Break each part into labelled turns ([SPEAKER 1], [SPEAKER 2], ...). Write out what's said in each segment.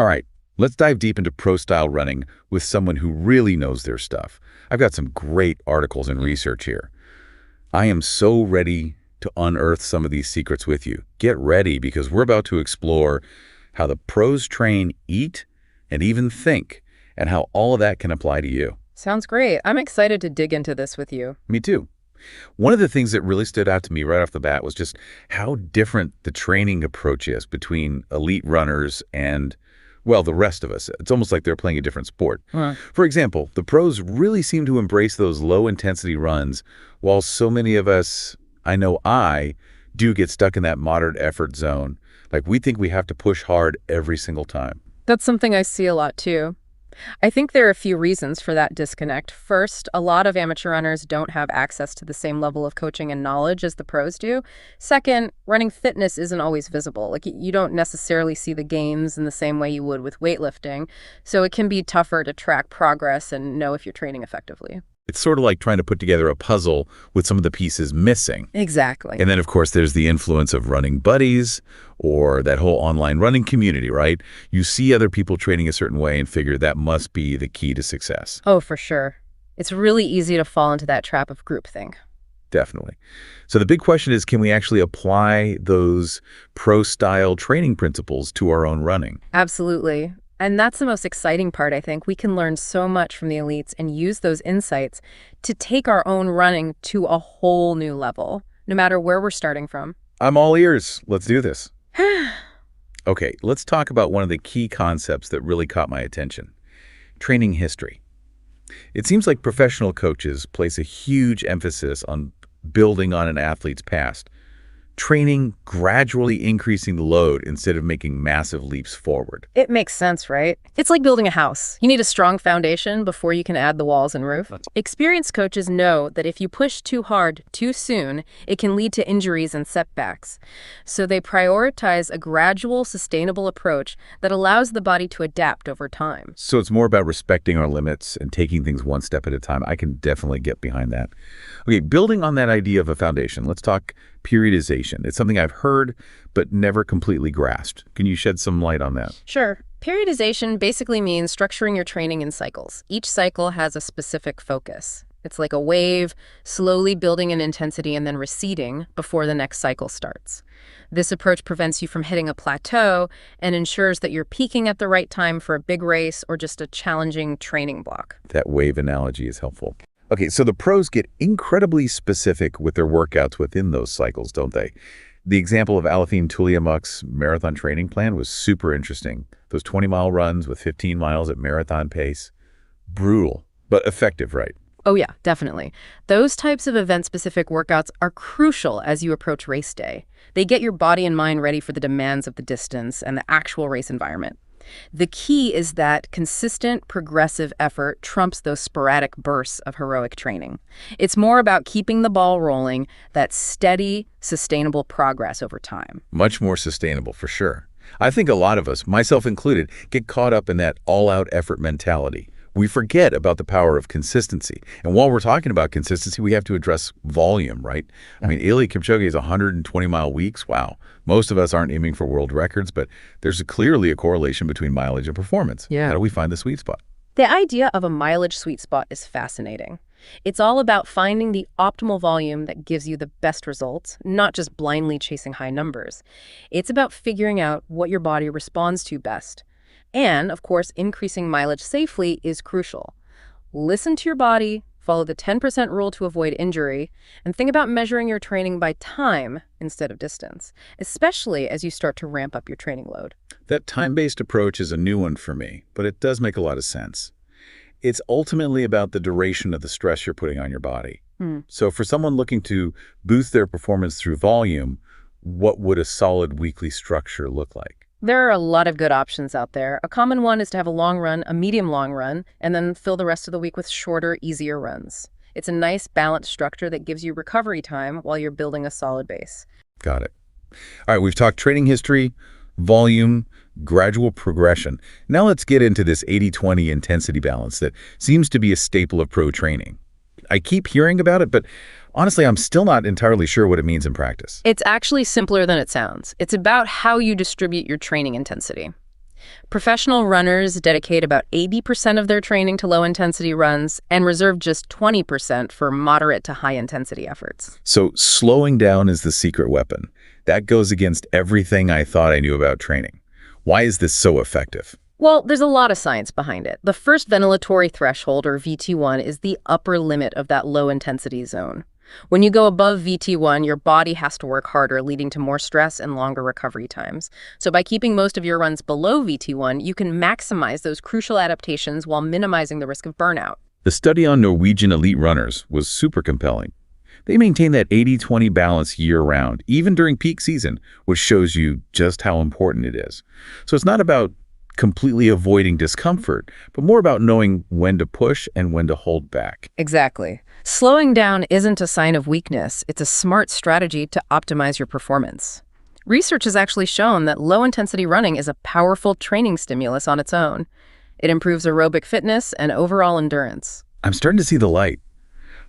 [SPEAKER 1] All right, let's dive deep into pro-style running with someone who really knows their stuff. I've got some great articles and research here. I am so ready to unearth some of these secrets with you. Get ready because we're about to explore how the pros train, eat, and even think, and how all of that can apply to you.
[SPEAKER 2] Sounds great. I'm excited to dig into this with you.
[SPEAKER 1] Me too. One of the things that really stood out to me right off the bat was just how different the training approach is between elite runners and, well, the rest of us. It's almost like they're playing a different sport.
[SPEAKER 2] Huh.
[SPEAKER 1] For example, the pros really seem to embrace those low-intensity runs, while so many of us, I do get stuck in that moderate effort zone. Like we think we have to push hard every single time.
[SPEAKER 2] That's something I see a lot too. I think there are a few reasons for that disconnect. First, a lot of amateur runners don't have access to the same level of coaching and knowledge as the pros do. Second, running fitness isn't always visible. Like you don't necessarily see the gains in the same way you would with weightlifting. So it can be tougher to track progress and know if you're training effectively.
[SPEAKER 1] It's sort of like trying to put together a puzzle with some of the pieces missing.
[SPEAKER 2] Exactly.
[SPEAKER 1] And then, of course, there's the influence of running buddies or that whole online running community, right? You see other people training a certain way and figure that must be the key to success.
[SPEAKER 2] Oh, for sure. It's really easy to fall into that trap of groupthink.
[SPEAKER 1] Definitely. So the big question is, can we actually apply those pro-style training principles to our own running?
[SPEAKER 2] Absolutely. And that's the most exciting part, I think. We can learn so much from the elites and use those insights to take our own running to a whole new level, no matter where we're starting from.
[SPEAKER 1] I'm all ears. Let's do this. Okay, let's talk about one of the key concepts that really caught my attention: training history. It seems like professional coaches place a huge emphasis on building on an athlete's past, training gradually increasing the load instead of making massive leaps forward.
[SPEAKER 2] It makes sense, right? It's like building a house. You need a strong foundation before you can add the walls and roof. Experienced coaches know that if you push too hard too soon, it can lead to injuries and setbacks. So they prioritize a gradual, sustainable approach that allows the body to adapt over time.
[SPEAKER 1] So it's more about respecting our limits and taking things one step at a time. I can definitely get behind that. Okay, building on that idea of a foundation, let's talk periodization. It's something I've heard but never completely grasped. Can you shed some light on that?
[SPEAKER 2] Sure. Periodization basically means structuring your training in cycles. Each cycle has a specific focus. It's like a wave, slowly building in intensity and then receding before the next cycle starts. This approach prevents you from hitting a plateau and ensures that you're peaking at the right time for a big race or just a challenging training block.
[SPEAKER 1] That wave analogy is helpful. Okay, so the pros get incredibly specific with their workouts within those cycles, don't they? The example of Alafine Tuliamuk's marathon training plan was super interesting. Those 20-mile runs with 15 miles at marathon pace. Brutal, but effective, right?
[SPEAKER 2] Oh yeah, definitely. Those types of event-specific workouts are crucial as you approach race day. They get your body and mind ready for the demands of the distance and the actual race environment. The key is that consistent, progressive effort trumps those sporadic bursts of heroic training. It's more about keeping the ball rolling, that steady, sustainable progress over time.
[SPEAKER 1] Much more sustainable, for sure. I think a lot of us, myself included, get caught up in that all-out effort mentality. We forget about the power of consistency. And while we're talking about consistency, we have to address volume, right? I mean, Eliud Kipchoge is 120-mile weeks. Wow. Most of us aren't aiming for world records, but there's clearly a correlation between mileage and performance.
[SPEAKER 2] Yeah.
[SPEAKER 1] How do we find the sweet spot?
[SPEAKER 2] The idea of a mileage sweet spot is fascinating. It's all about finding the optimal volume that gives you the best results, not just blindly chasing high numbers. It's about figuring out what your body responds to best. And, of course, increasing mileage safely is crucial. Listen to your body, follow the 10% rule to avoid injury, and think about measuring your training by time instead of distance, especially as you start to ramp up your training load.
[SPEAKER 1] That time-based approach is a new one for me, but it does make a lot of sense. It's ultimately about the duration of the stress you're putting on your body. So for someone looking to boost their performance through volume, what would a solid weekly structure look like?
[SPEAKER 2] There are a lot of good options out there. A common one is to have a long run, a medium long run, and then fill the rest of the week with shorter, easier runs. It's a nice balanced structure that gives you recovery time while you're building a solid base.
[SPEAKER 1] Got it. All right, we've talked training history, volume, gradual progression. Now let's get into this 80-20 intensity balance that seems to be a staple of pro training. I keep hearing about it, but honestly, I'm still not entirely sure what it means in practice.
[SPEAKER 2] It's actually simpler than it sounds. It's about how you distribute your training intensity. Professional runners dedicate about 80% of their training to low-intensity runs and reserve just 20% for moderate to high-intensity efforts.
[SPEAKER 1] So slowing down is the secret weapon. That goes against everything I thought I knew about training. Why is this so effective?
[SPEAKER 2] Well, there's a lot of science behind it. The first ventilatory threshold, or VT1, is the upper limit of that low-intensity zone. When you go above VT1, your body has to work harder, leading to more stress and longer recovery times. So by keeping most of your runs below VT1, you can maximize those crucial adaptations while minimizing the risk of burnout.
[SPEAKER 1] The study on Norwegian elite runners was super compelling. They maintain that 80-20 balance year-round, even during peak season, which shows you just how important it is. So it's not about completely avoiding discomfort, but more about knowing when to push and when to hold back.
[SPEAKER 2] Exactly. Slowing down isn't a sign of weakness. It's a smart strategy to optimize your performance. Research has actually shown that low-intensity running is a powerful training stimulus on its own. It improves aerobic fitness and overall endurance.
[SPEAKER 1] I'm starting to see the light.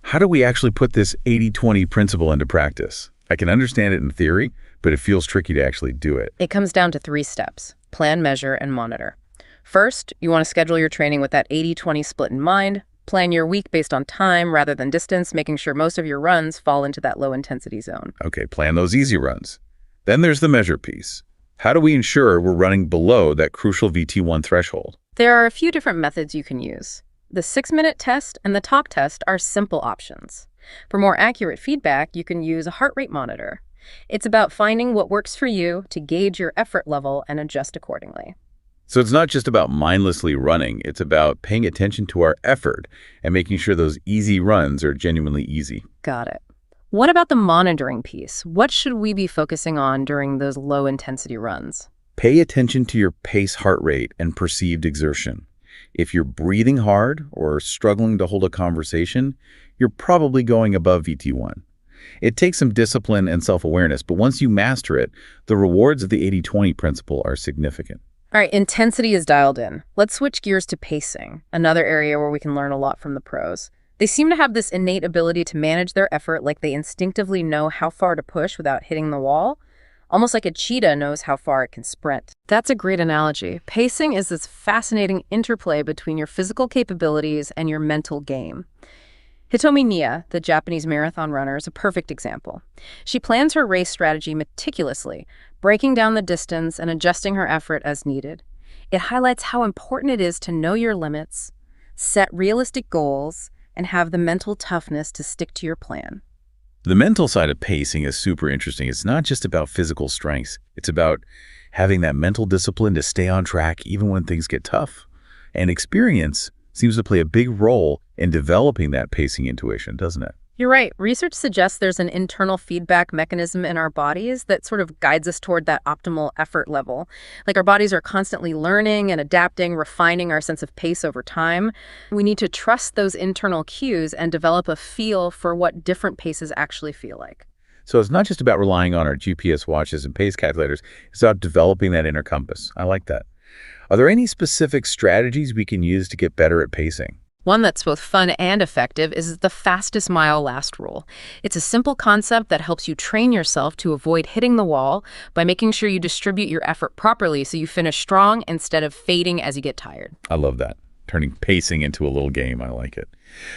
[SPEAKER 1] How do we actually put this 80-20 principle into practice? I can understand it in theory, but it feels tricky to actually do it.
[SPEAKER 2] It comes down to 3 steps: plan, measure, and monitor. First, you want to schedule your training with that 80-20 split in mind. Plan your week based on time rather than distance, making sure most of your runs fall into that low-intensity zone.
[SPEAKER 1] Okay, plan those easy runs. Then there's the measure piece. How do we ensure we're running below that crucial VT1 threshold?
[SPEAKER 2] There are a few different methods you can use. The 6-minute test and the talk test are simple options. For more accurate feedback, you can use a heart rate monitor. It's about finding what works for you to gauge your effort level and adjust accordingly.
[SPEAKER 1] So it's not just about mindlessly running, it's about paying attention to our effort and making sure those easy runs are genuinely easy.
[SPEAKER 2] Got it. What about the monitoring piece? What should we be focusing on during those low-intensity runs?
[SPEAKER 1] Pay attention to your pace heart rate and perceived exertion. If you're breathing hard or struggling to hold a conversation, you're probably going above VT1. It takes some discipline and self-awareness, but once you master it, the rewards of the 80-20 principle are significant.
[SPEAKER 2] All right, intensity is dialed in. Let's switch gears to pacing, another area where we can learn a lot from the pros. They seem to have this innate ability to manage their effort, like they instinctively know how far to push without hitting the wall, almost like a cheetah knows how far it can sprint. That's a great analogy. Pacing is this fascinating interplay between your physical capabilities and your mental game. Hitomi Nia, the Japanese marathon runner, is a perfect example. She plans her race strategy meticulously, breaking down the distance and adjusting her effort as needed. It highlights how important it is to know your limits, set realistic goals, and have the mental toughness to stick to your plan.
[SPEAKER 1] The mental side of pacing is super interesting. It's not just about physical strengths. It's about having that mental discipline to stay on track even when things get tough. And experience seems to play a big role in developing that pacing intuition, doesn't it?
[SPEAKER 2] You're right. Research suggests there's an internal feedback mechanism in our bodies that sort of guides us toward that optimal effort level. Like our bodies are constantly learning and adapting, refining our sense of pace over time. We need to trust those internal cues and develop a feel for what different paces actually feel like.
[SPEAKER 1] So it's not just about relying on our GPS watches and pace calculators. It's about developing that inner compass. I like that. Are there any specific strategies we can use to get better at pacing?
[SPEAKER 2] One that's both fun and effective is the fastest mile last rule. It's a simple concept that helps you train yourself to avoid hitting the wall by making sure you distribute your effort properly so you finish strong instead of fading as you get tired.
[SPEAKER 1] I love that. Turning pacing into a little game. I like it.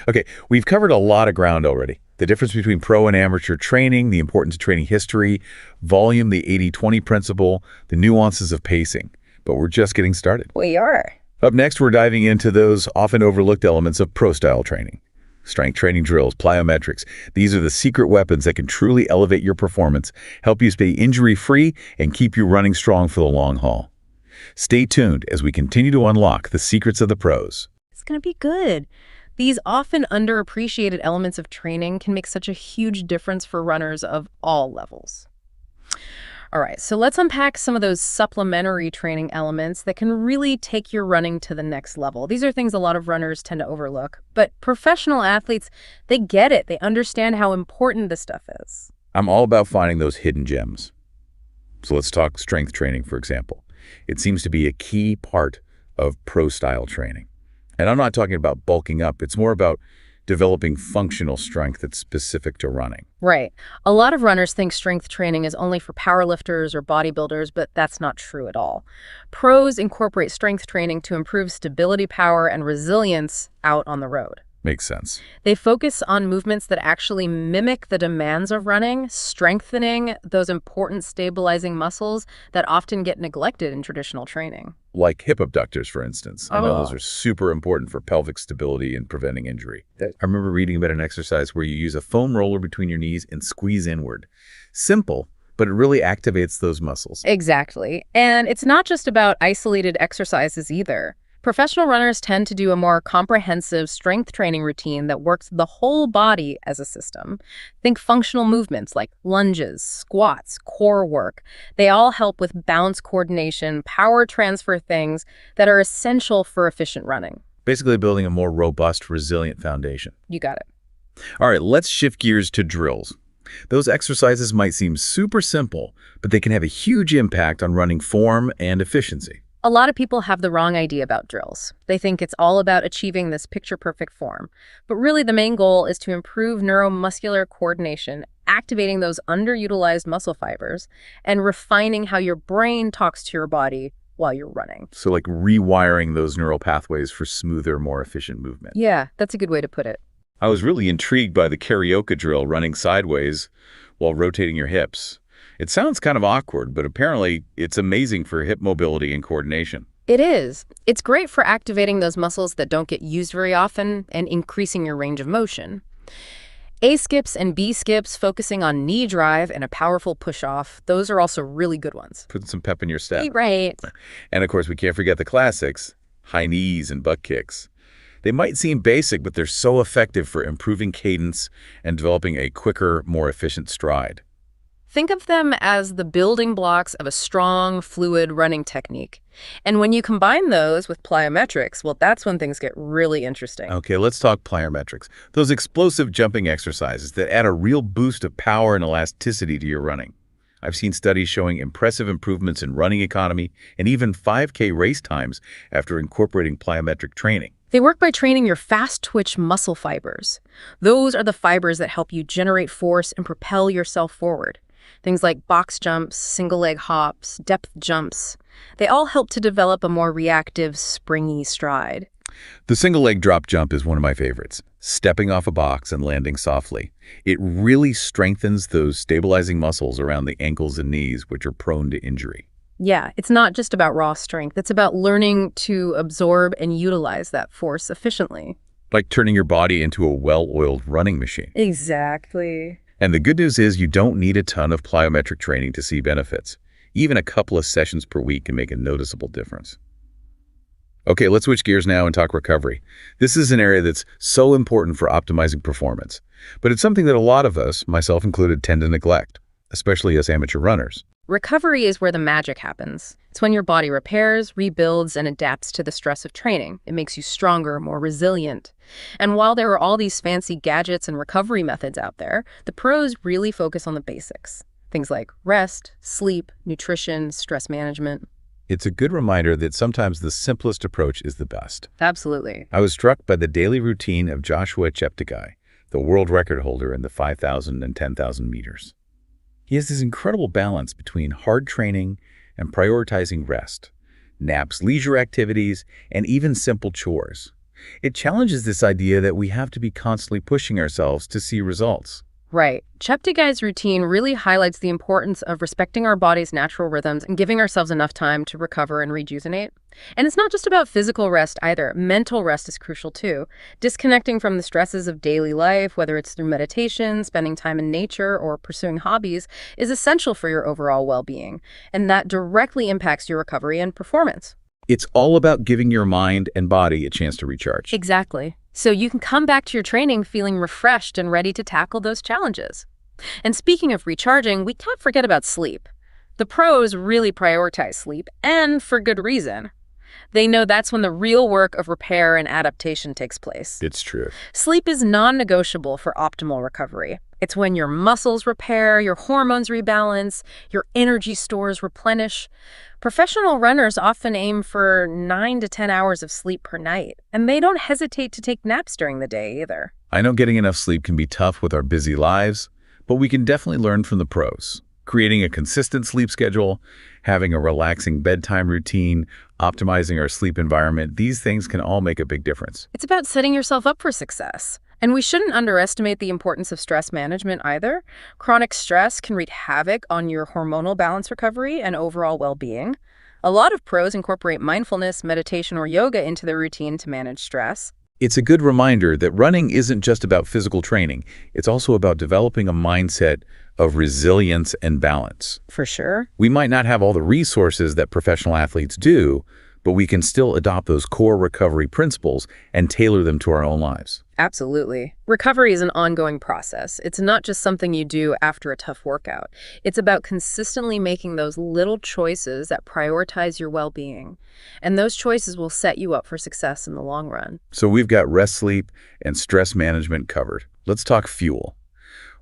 [SPEAKER 1] Okay, we've covered a lot of ground already. The difference between pro and amateur training, the importance of training history, volume, the 80-20 principle, the nuances of pacing. But we're just getting started.
[SPEAKER 2] We are.
[SPEAKER 1] Up next, we're diving into those often overlooked elements of pro-style training. Strength training drills, plyometrics. These are the secret weapons that can truly elevate your performance, help you stay injury-free, and keep you running strong for the long haul. Stay tuned as we continue to unlock the secrets of the pros.
[SPEAKER 2] It's going to be good. These often underappreciated elements of training can make such a huge difference for runners of all levels. All right, so let's unpack some of those supplementary training elements that can really take your running to the next level. These are things a lot of runners tend to overlook, but professional athletes, they get it. They understand how important this stuff is.
[SPEAKER 1] I'm all about finding those hidden gems. So let's talk strength training, for example. It seems to be a key part of pro-style training. And I'm not talking about bulking up. It's more about developing functional strength that's specific to running.
[SPEAKER 2] Right. A lot of runners think strength training is only for powerlifters or bodybuilders, but that's not true at all. Pros incorporate strength training to improve stability, power, and resilience out on the road.
[SPEAKER 1] Makes sense.
[SPEAKER 2] They focus on movements that actually mimic the demands of running, strengthening those important stabilizing muscles that often get neglected in traditional training.
[SPEAKER 1] Like hip abductors, for instance. I know those
[SPEAKER 2] Oh.
[SPEAKER 1] are super important for pelvic stability and preventing injury. I remember reading about an exercise where you use a foam roller between your knees and squeeze inward. Simple, but it really activates those muscles.
[SPEAKER 2] Exactly. And it's not just about isolated exercises either. Professional runners tend to do a more comprehensive strength training routine that works the whole body as a system. Think functional movements like lunges, squats, core work. They all help with balance coordination, power transfer, things that are essential for efficient running.
[SPEAKER 1] Basically building a more robust, resilient foundation.
[SPEAKER 2] You got it.
[SPEAKER 1] All right, let's shift gears to drills. Those exercises might seem super simple, but they can have a huge impact on running form and efficiency.
[SPEAKER 2] A lot of people have the wrong idea about drills. They think it's all about achieving this picture-perfect form. But really, the main goal is to improve neuromuscular coordination, activating those underutilized muscle fibers, and refining how your brain talks to your body while you're running.
[SPEAKER 1] So like rewiring those neural pathways for smoother, more efficient movement.
[SPEAKER 2] Yeah, that's a good way to put it.
[SPEAKER 1] I was really intrigued by the karaoke drill running sideways while rotating your hips. It sounds kind of awkward, but apparently it's amazing for hip mobility and coordination.
[SPEAKER 2] It is. It's great for activating those muscles that don't get used very often and increasing your range of motion. A skips and B skips, focusing on knee drive and a powerful push-off, those are also really good ones.
[SPEAKER 1] Putting some pep in your step.
[SPEAKER 2] Right.
[SPEAKER 1] And of course, we can't forget the classics, high knees and butt kicks. They might seem basic, but they're so effective for improving cadence and developing a quicker, more efficient stride.
[SPEAKER 2] Think of them as the building blocks of a strong, fluid running technique. And when you combine those with plyometrics, well, that's when things get really interesting.
[SPEAKER 1] Okay, let's talk plyometrics. Those explosive jumping exercises that add a real boost of power and elasticity to your running. I've seen studies showing impressive improvements in running economy and even 5K race times after incorporating plyometric training.
[SPEAKER 2] They work by training your fast-twitch muscle fibers. Those are the fibers that help you generate force and propel yourself forward. Things like box jumps, single-leg hops, depth jumps. They all help to develop a more reactive, springy stride.
[SPEAKER 1] The single-leg drop jump is one of my favorites. Stepping off a box and landing softly. It really strengthens those stabilizing muscles around the ankles and knees, which are prone to injury.
[SPEAKER 2] Yeah, it's not just about raw strength. It's about learning to absorb and utilize that force efficiently.
[SPEAKER 1] Like turning your body into a well-oiled running machine.
[SPEAKER 2] Exactly.
[SPEAKER 1] And the good news is you don't need a ton of plyometric training to see benefits. Even a couple of sessions per week can make a noticeable difference. Okay, let's switch gears now and talk recovery. This is an area that's so important for optimizing performance, but it's something that a lot of us, myself included, tend to neglect, especially as amateur runners.
[SPEAKER 2] Recovery is where the magic happens. It's when your body repairs, rebuilds, and adapts to the stress of training. It makes you stronger, more resilient. And while there are all these fancy gadgets and recovery methods out there, the pros really focus on the basics. Things like rest, sleep, nutrition, stress management.
[SPEAKER 1] It's a good reminder that sometimes the simplest approach is the best.
[SPEAKER 2] Absolutely.
[SPEAKER 1] I was struck by the daily routine of Joshua Cheptegei, the world record holder in the 5,000 and 10,000 meters. He has this incredible balance between hard training and prioritizing rest, naps, leisure activities, and even simple chores. It challenges this idea that we have to be constantly pushing ourselves to see results.
[SPEAKER 2] Right. Cheptegei's routine really highlights the importance of respecting our body's natural rhythms and giving ourselves enough time to recover and rejuvenate. And it's not just about physical rest either. Mental rest is crucial too. Disconnecting from the stresses of daily life, whether it's through meditation, spending time in nature, or pursuing hobbies, is essential for your overall well-being. And that directly impacts your recovery and performance.
[SPEAKER 1] It's all about giving your mind and body a chance to recharge.
[SPEAKER 2] Exactly. So you can come back to your training feeling refreshed and ready to tackle those challenges. And speaking of recharging, we can't forget about sleep. The pros really prioritize sleep, and for good reason. They know that's when the real work of repair and adaptation takes place.
[SPEAKER 1] It's true.
[SPEAKER 2] Sleep is non-negotiable for optimal recovery. It's when your muscles repair, your hormones rebalance, your energy stores replenish. Professional runners often aim for 9 to 10 hours of sleep per night, and they don't hesitate to take naps during the day either.
[SPEAKER 1] I know getting enough sleep can be tough with our busy lives, but we can definitely learn from the pros. Creating a consistent sleep schedule, having a relaxing bedtime routine, optimizing our sleep environment, these things can all make a big difference.
[SPEAKER 2] It's about setting yourself up for success. And we shouldn't underestimate the importance of stress management either. Chronic stress can wreak havoc on your hormonal balance recovery and overall well-being. A lot of pros incorporate mindfulness, meditation, or yoga into their routine to manage stress.
[SPEAKER 1] It's a good reminder that running isn't just about physical training. It's also about developing a mindset of resilience and balance.
[SPEAKER 2] For sure.
[SPEAKER 1] We might not have all the resources that professional athletes do, but we can still adopt those core recovery principles and tailor them to our own lives.
[SPEAKER 2] Absolutely. Recovery is an ongoing process. It's not just something you do after a tough workout. It's about consistently making those little choices that prioritize your well-being. And those choices will set you up for success in the long run.
[SPEAKER 1] So we've got rest, sleep, and stress management covered. Let's talk fuel.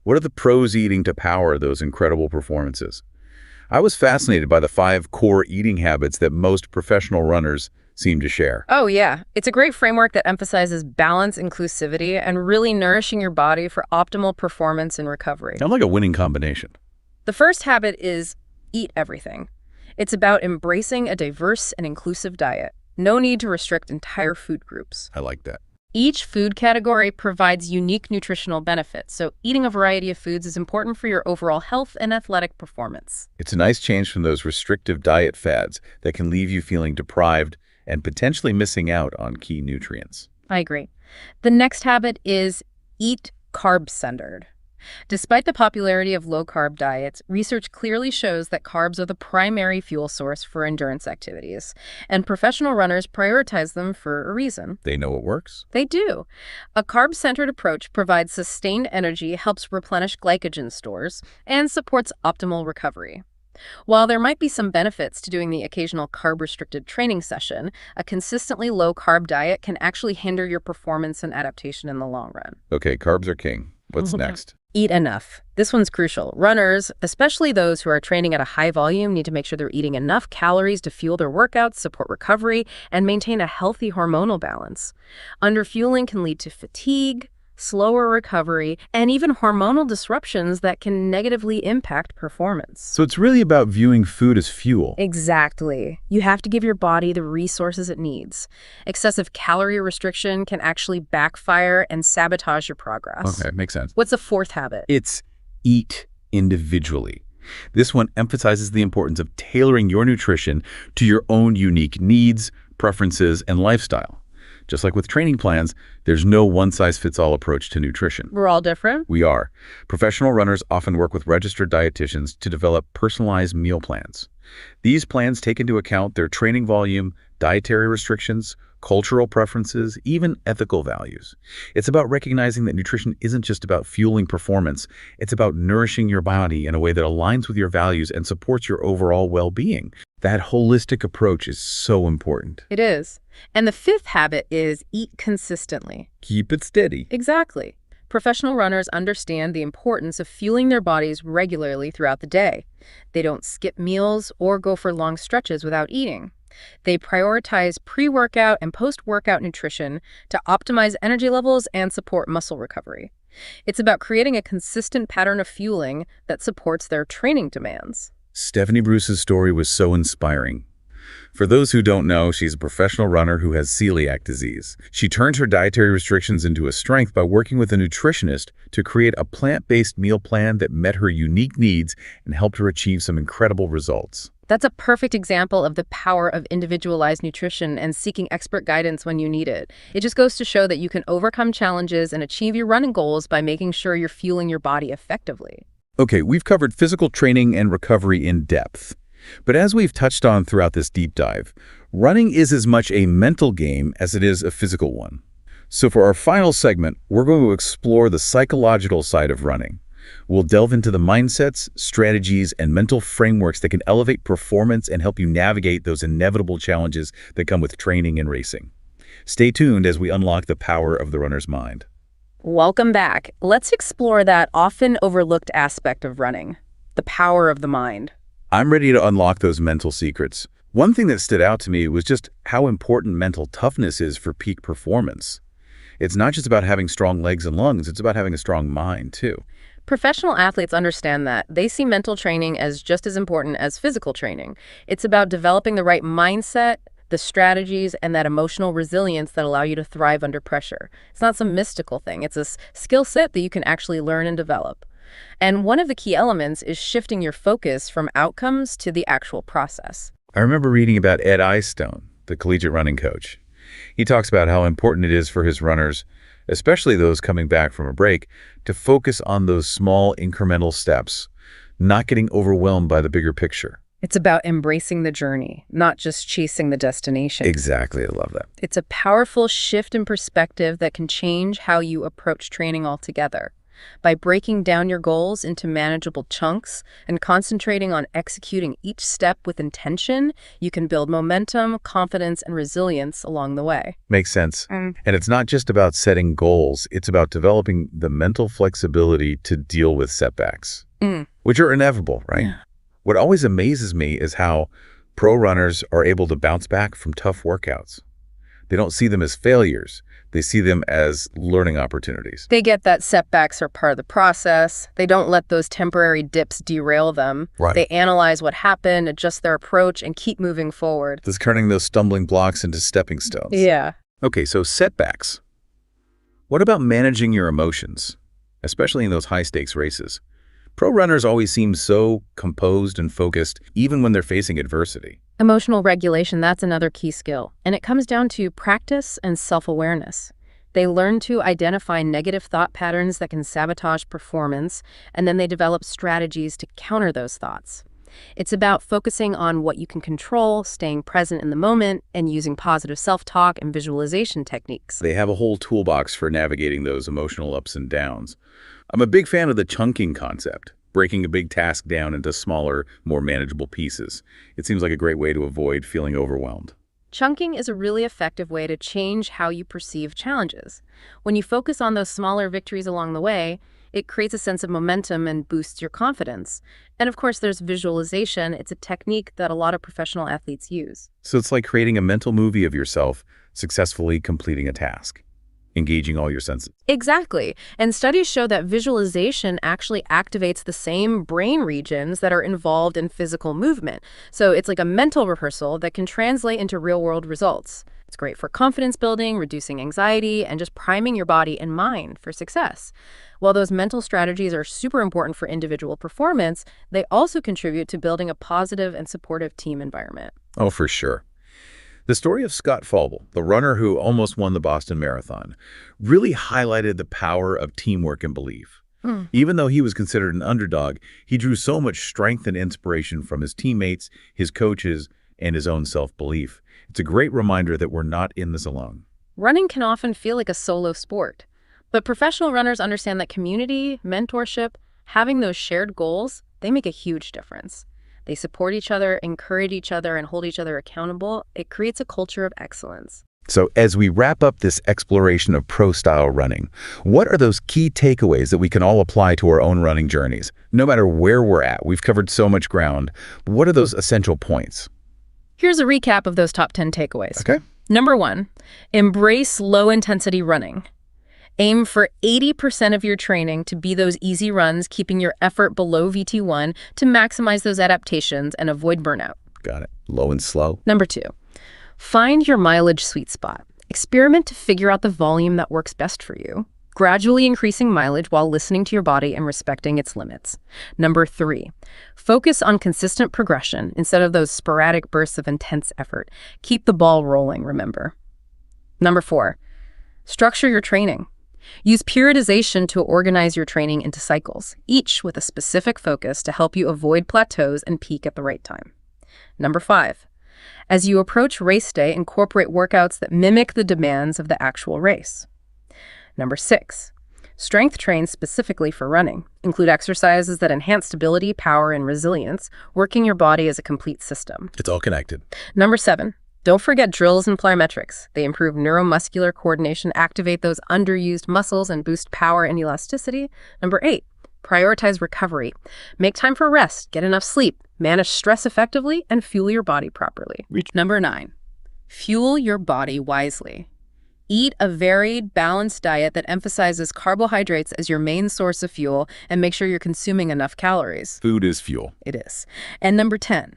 [SPEAKER 1] What are the pros eating to power those incredible performances? I was fascinated by the 5 core eating habits that most professional runners seem to share.
[SPEAKER 2] Oh, yeah. It's a great framework that emphasizes balance, inclusivity, and really nourishing your body for optimal performance and recovery.
[SPEAKER 1] Sounds like a winning combination.
[SPEAKER 2] The first habit is eat everything. It's about embracing a diverse and inclusive diet. No need to restrict entire food groups.
[SPEAKER 1] I like that.
[SPEAKER 2] Each food category provides unique nutritional benefits, so eating a variety of foods is important for your overall health and athletic performance.
[SPEAKER 1] It's a nice change from those restrictive diet fads that can leave you feeling deprived and potentially missing out on key nutrients.
[SPEAKER 2] I agree. The next habit is eat carb-centered. Despite the popularity of low-carb diets, research clearly shows that carbs are the primary fuel source for endurance activities, and professional runners prioritize them for a reason.
[SPEAKER 1] They know it works?
[SPEAKER 2] They do. A carb-centered approach provides sustained energy, helps replenish glycogen stores, and supports optimal recovery. While there might be some benefits to doing the occasional carb-restricted training session, a consistently low-carb diet can actually hinder your performance and adaptation in the long run.
[SPEAKER 1] Okay, carbs are king. What's next?
[SPEAKER 2] Eat enough. This one's crucial. Runners, especially those who are training at a high volume, need to make sure they're eating enough calories to fuel their workouts, support recovery, and maintain a healthy hormonal balance. Underfueling can lead to fatigue, slower recovery, and even hormonal disruptions that can negatively impact performance.
[SPEAKER 1] So it's really about viewing food as fuel.
[SPEAKER 2] Exactly. You have to give your body the resources it needs. Excessive calorie restriction can actually backfire and sabotage your progress.
[SPEAKER 1] Okay, makes sense.
[SPEAKER 2] What's the fourth habit?
[SPEAKER 1] It's eat individually. This one emphasizes the importance of tailoring your nutrition to your own unique needs, preferences, and lifestyle. Just like with training plans, there's no one-size-fits-all approach to nutrition.
[SPEAKER 2] We're all different?
[SPEAKER 1] We are. Professional runners often work with registered dietitians to develop personalized meal plans. These plans take into account their training volume, dietary restrictions, cultural preferences, even ethical values. It's about recognizing that nutrition isn't just about fueling performance. It's about nourishing your body in a way that aligns with your values and supports your overall well-being. That holistic approach is so important.
[SPEAKER 2] It is. And the fifth habit is eat consistently.
[SPEAKER 1] Keep it steady.
[SPEAKER 2] Exactly. Professional runners understand the importance of fueling their bodies regularly throughout the day. They don't skip meals or go for long stretches without eating. They prioritize pre-workout and post-workout nutrition to optimize energy levels and support muscle recovery. It's about creating a consistent pattern of fueling that supports their training demands.
[SPEAKER 1] Stephanie Bruce's story was so inspiring. For those who don't know, she's a professional runner who has celiac disease. She turned her dietary restrictions into a strength by working with a nutritionist to create a plant-based meal plan that met her unique needs and helped her achieve some incredible results.
[SPEAKER 2] That's a perfect example of the power of individualized nutrition and seeking expert guidance when you need it. It just goes to show that you can overcome challenges and achieve your running goals by making sure you're fueling your body effectively.
[SPEAKER 1] Okay, we've covered physical training and recovery in depth. But as we've touched on throughout this deep dive, running is as much a mental game as it is a physical one. So for our final segment, we're going to explore the psychological side of running. We'll delve into the mindsets, strategies, and mental frameworks that can elevate performance and help you navigate those inevitable challenges that come with training and racing. Stay tuned as we unlock the power of the runner's mind.
[SPEAKER 2] Welcome back. Let's explore that often overlooked aspect of running, the power of the mind.
[SPEAKER 1] I'm ready to unlock those mental secrets. One thing that stood out to me was just how important mental toughness is for peak performance. It's not just about having strong legs and lungs, it's about having a strong mind, too.
[SPEAKER 2] Professional athletes understand that. They see mental training as just as important as physical training. It's about developing the right mindset, the strategies, and that emotional resilience that allow you to thrive under pressure. It's not some mystical thing. It's a skill set that you can actually learn and develop. And one of the key elements is shifting your focus from outcomes to the actual process.
[SPEAKER 1] I remember reading about Ed Eyestone, the collegiate running coach. He talks about how important it is for his runners, especially those coming back from a break, to focus on those small incremental steps, not getting overwhelmed by the bigger picture.
[SPEAKER 2] It's about embracing the journey, not just chasing the destination.
[SPEAKER 1] Exactly, I love that.
[SPEAKER 2] It's a powerful shift in perspective that can change how you approach training altogether. By breaking down your goals into manageable chunks and concentrating on executing each step with intention, you can build momentum, confidence, and resilience along the way.
[SPEAKER 1] Makes sense. And it's not just about setting goals, it's about developing the mental flexibility to deal with setbacks, which are inevitable, right?
[SPEAKER 2] Yeah.
[SPEAKER 1] What always amazes me is how pro runners are able to bounce back from tough workouts. They don't see them as failures. They see them as learning opportunities.
[SPEAKER 2] They get that setbacks are part of the process. They don't let those temporary dips derail them.
[SPEAKER 1] Right.
[SPEAKER 2] They analyze what happened, adjust their approach, and keep moving forward.
[SPEAKER 1] Just turning those stumbling blocks into stepping stones.
[SPEAKER 2] Yeah.
[SPEAKER 1] Okay, so setbacks. What about managing your emotions, especially in those high-stakes races? Pro runners always seem so composed and focused, even when they're facing adversity.
[SPEAKER 2] Emotional regulation, that's another key skill. And it comes down to practice and self-awareness. They learn to identify negative thought patterns that can sabotage performance, and then they develop strategies to counter those thoughts. It's about focusing on what you can control, staying present in the moment, and using positive self-talk and visualization techniques.
[SPEAKER 1] They have a whole toolbox for navigating those emotional ups and downs. I'm a big fan of the chunking concept, breaking a big task down into smaller, more manageable pieces. It seems like a great way to avoid feeling overwhelmed.
[SPEAKER 2] Chunking is a really effective way to change how you perceive challenges. When you focus on those smaller victories along the way, it creates a sense of momentum and boosts your confidence. And of course, there's visualization. It's a technique that a lot of professional athletes use.
[SPEAKER 1] So it's like creating a mental movie of yourself successfully completing a task, engaging all your senses.
[SPEAKER 2] Exactly. And studies show that visualization actually activates the same brain regions that are involved in physical movement. So it's like a mental rehearsal that can translate into real-world results. It's great for confidence building, reducing anxiety, and just priming your body and mind for success. While those mental strategies are super important for individual performance, they also contribute to building a positive and supportive team environment.
[SPEAKER 1] Oh, for sure. The story of Scott Fauble, the runner who almost won the Boston Marathon, really highlighted the power of teamwork and belief. Even though he was considered an underdog, he drew so much strength and inspiration from his teammates, his coaches, and his own self-belief. It's a great reminder that we're not in this alone.
[SPEAKER 2] Running can often feel like a solo sport, but professional runners understand that community, mentorship, having those shared goals, they make a huge difference. They support each other, encourage each other, and hold each other accountable. It creates a culture of excellence.
[SPEAKER 1] So as we wrap up this exploration of pro-style running, what are those key takeaways that we can all apply to our own running journeys? No matter where we're at, we've covered so much ground. What are those essential points?
[SPEAKER 2] Here's a recap of those top 10 takeaways.
[SPEAKER 1] Okay.
[SPEAKER 2] Number 1, embrace low-intensity running. Aim for 80% of your training to be those easy runs, keeping your effort below VT1 to maximize those adaptations and avoid burnout.
[SPEAKER 1] Got it. Low and slow.
[SPEAKER 2] Number 2, find your mileage sweet spot. Experiment to figure out the volume that works best for you, gradually increasing mileage while listening to your body and respecting its limits. Number 3, focus on consistent progression instead of those sporadic bursts of intense effort. Keep the ball rolling, remember. Number 4, structure your training. Use periodization to organize your training into cycles, each with a specific focus to help you avoid plateaus and peak at the right time. Number 5, as you approach race day, incorporate workouts that mimic the demands of the actual race. Number 6, strength train specifically for running. Include exercises that enhance stability, power, and resilience, working your body as a complete system.
[SPEAKER 1] It's all connected.
[SPEAKER 2] Number 7, don't forget drills and plyometrics. They improve neuromuscular coordination, activate those underused muscles, and boost power and elasticity. Number 8, prioritize recovery. Make time for rest, get enough sleep, manage stress effectively, and fuel your body properly. Number 9, fuel your body wisely. Eat a varied, balanced diet that emphasizes carbohydrates as your main source of fuel and make sure you're consuming enough calories.
[SPEAKER 1] Food is fuel.
[SPEAKER 2] It is. And number 10,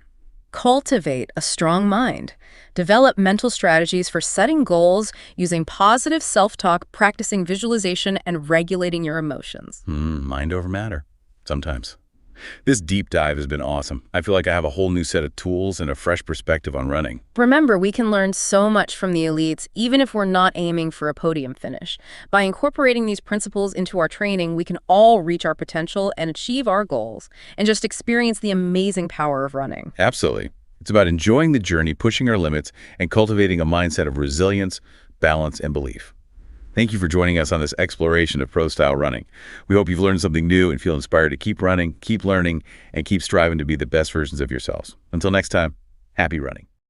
[SPEAKER 2] cultivate a strong mind. Develop mental strategies for setting goals, using positive self-talk, practicing visualization, and regulating your emotions.
[SPEAKER 1] Mind over matter, sometimes. This deep dive has been awesome. I feel like I have a whole new set of tools and a fresh perspective on running.
[SPEAKER 2] Remember, we can learn so much from the elites, even if we're not aiming for a podium finish. By incorporating these principles into our training, we can all reach our potential and achieve our goals, and just experience the amazing power of running.
[SPEAKER 1] Absolutely. It's about enjoying the journey, pushing our limits, and cultivating a mindset of resilience, balance, and belief. Thank you for joining us on this exploration of pro-style running. We hope you've learned something new and feel inspired to keep running, keep learning, and keep striving to be the best versions of yourselves. Until next time, happy running.